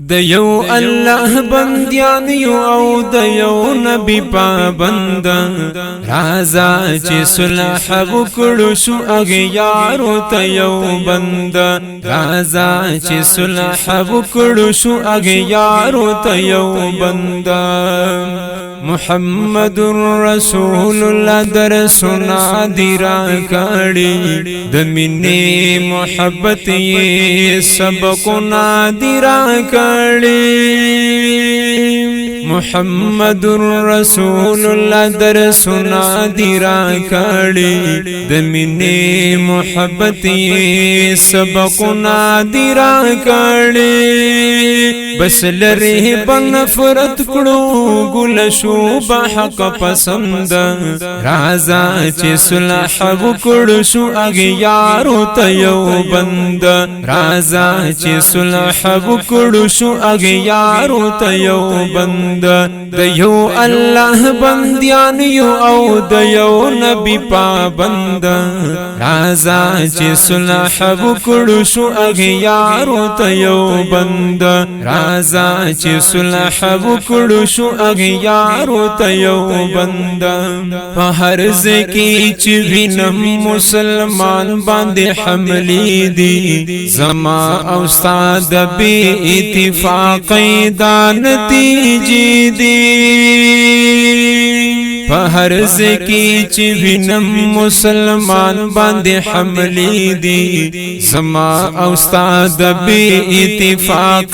د یو الله بندیان یو او د یو نبی پابند رازا چې صلح وکړو شو اغیارو ته یو بند رازا چې صلح وکړو شو اغیارو ته یو بند محمد رسول الله در سنا دی را کړي د مینې محبت یې سبق نادی را محمد رسول الله در سنا دی را کړي د مینې محبت یې سبق نادی را کړي بس لری بنفرت کړو ګل شو بحق پسند رازا چې صلح وکړو شو اغیارو ته یو بند رازا چې صلح وکړو شو اغیارو ته یو بند د یو الله بندیان یو او د یو نبی پابند رازا چې صلح وکړو شو اغیارو ته یو بند رازا چې صلح وکړو شو اغیارو ته یو بند په هر ځکه چې وینم مسلمان باندې حملې دي زما او استاد به اتفاق دا نتیجې دي په هر ځکه چې وینم مسلمان باندې حملې دي زما او استاد به اتفاق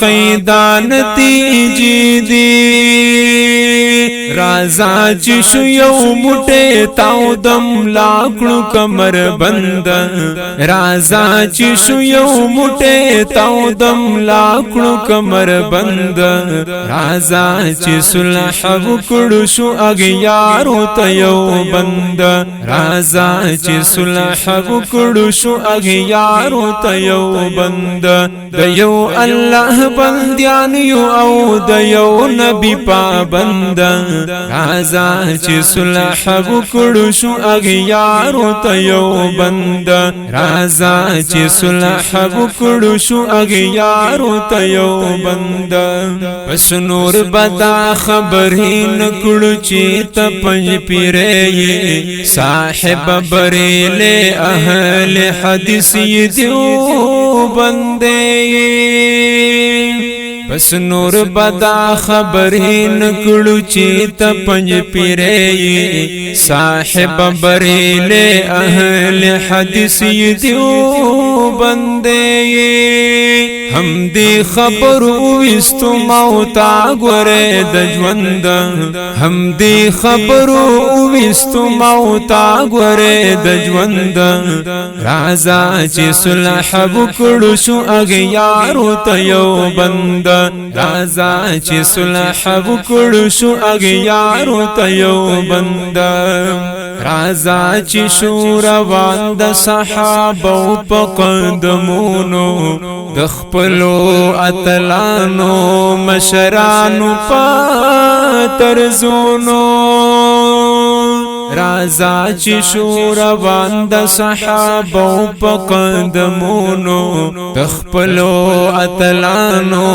دا نتیجې دي رازا چې شو یو موټه تاو دم لاکړو کمر بند رازا چې شو یو موټه تاو دم لاکړو کمر بند رازا چې صلح وکړو شو اغیارو ته یو بند رازا چې صلح وکړو شو اغیارو ته یو بند د یو الله بندیان یو او د یو نبی پابند رازا چې صلح وکړو شو اغیارو ته یو بند رازا چې صلح وکړو شو اغیارو ته یو بند پس نور بدا خبرې نکړو چې ته پنځ پیرې صاحب بریل اهل حدیث دیو بندې پس نور بدا خبرې نکړو چې ته پنځ پیرې صاحب بریل اهل حدیث دیو بندې هم دی خبر وستو موتا ګوره د ژوند هم دی خبر وستو موتا ګوره د ژوند رازا چې صلح وکړو شو اغیارو ته یو بند رازا چې صلح وکړو شو اغیارو ته یو بند رازا چې شو روان د صحابه په قدمونو د خپلو اتلانو مشرانو په طرزونو رازا چې شو روان د صحابه په قدمونو د خپلو اتلانو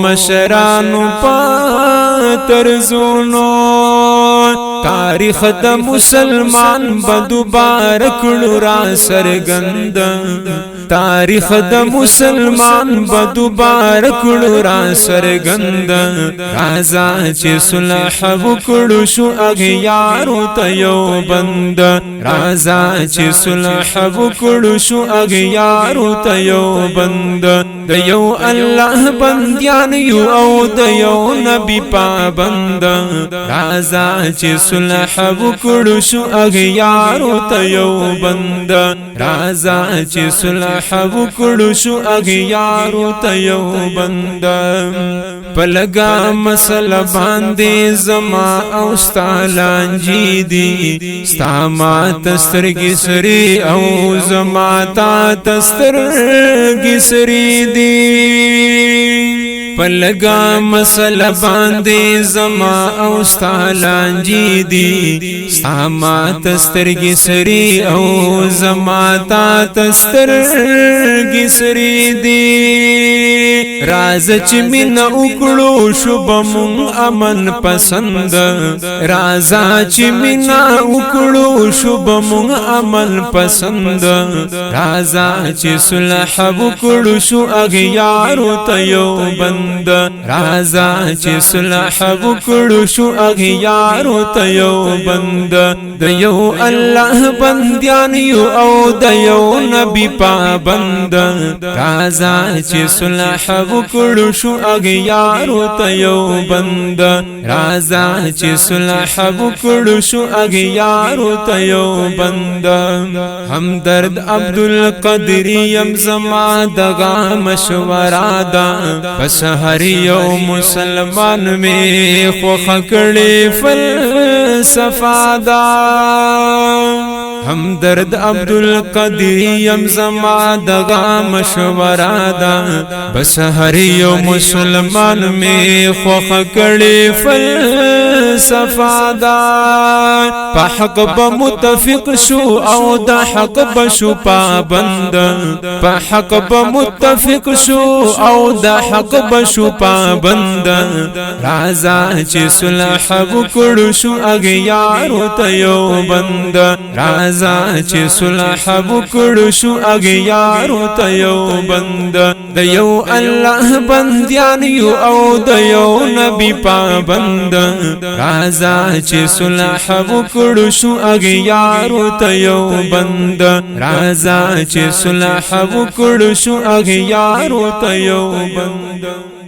مشرانو په طرزونو تاریخ د مسلمان بدوبار کړو را سرګند تاریخ د مسلمان بدوبار کړو را سرګند رازا چې صلح وکړو شو اغیارو ته یو بند رازا چې صلح وکړو شو اغیارو ته یو بند د یو الله بندیان یو او د یو نبی پابند رازا چې صلح وکړو شو اغیارو ته یو بند رازا چې صلح وکړو شو اغیارو ته یو بند پلګا مسله باندې زما او ستالانجی دی ستا ما تسترګي سری او زما تا تسترګي سری دی پلگا مسل باندې زما او ستالانجی دی سما تسترګي سری او زما تا تسترګي سری دی راز چې مینا وکړو شوب مون امن پسند راز چې مینا وکړو شوب مون امن پسند راز چې صلح وکړو شو اغیارو ته یو بند راز چې صلح وکړو شو اغیارو ته یو بند د یو الله بندیان یو او د یو نبی پابند راز چې صلح وکړو شو اغیارو ته یو بند راز چې صلح وکړو شو اغیارو ته یو بند همدرد عبدالقادر یم زما دغه مشوره ده پس هر یو مسلمان می خوخه کړي فلسفه ده همدرد عبدالقادر یم زما دغه مشوره ده بس هر یو مسلمان می خوخه کړي فلسفه ده په حق به متفق شو او د حق به شو پابند په حق به متفق شو او د حق به شو پابند راځه چې صلح وکړو شو اغیارو ته یو بند راځه چې صلح وکړو شو اغیارو ته یو بند د یو الله بندیان یو او د یو نبی پابند راځه چې صلح وکړو شو اغیارو ته یو بند راځه چې صلح وکړو شو اغیارو ته یو بند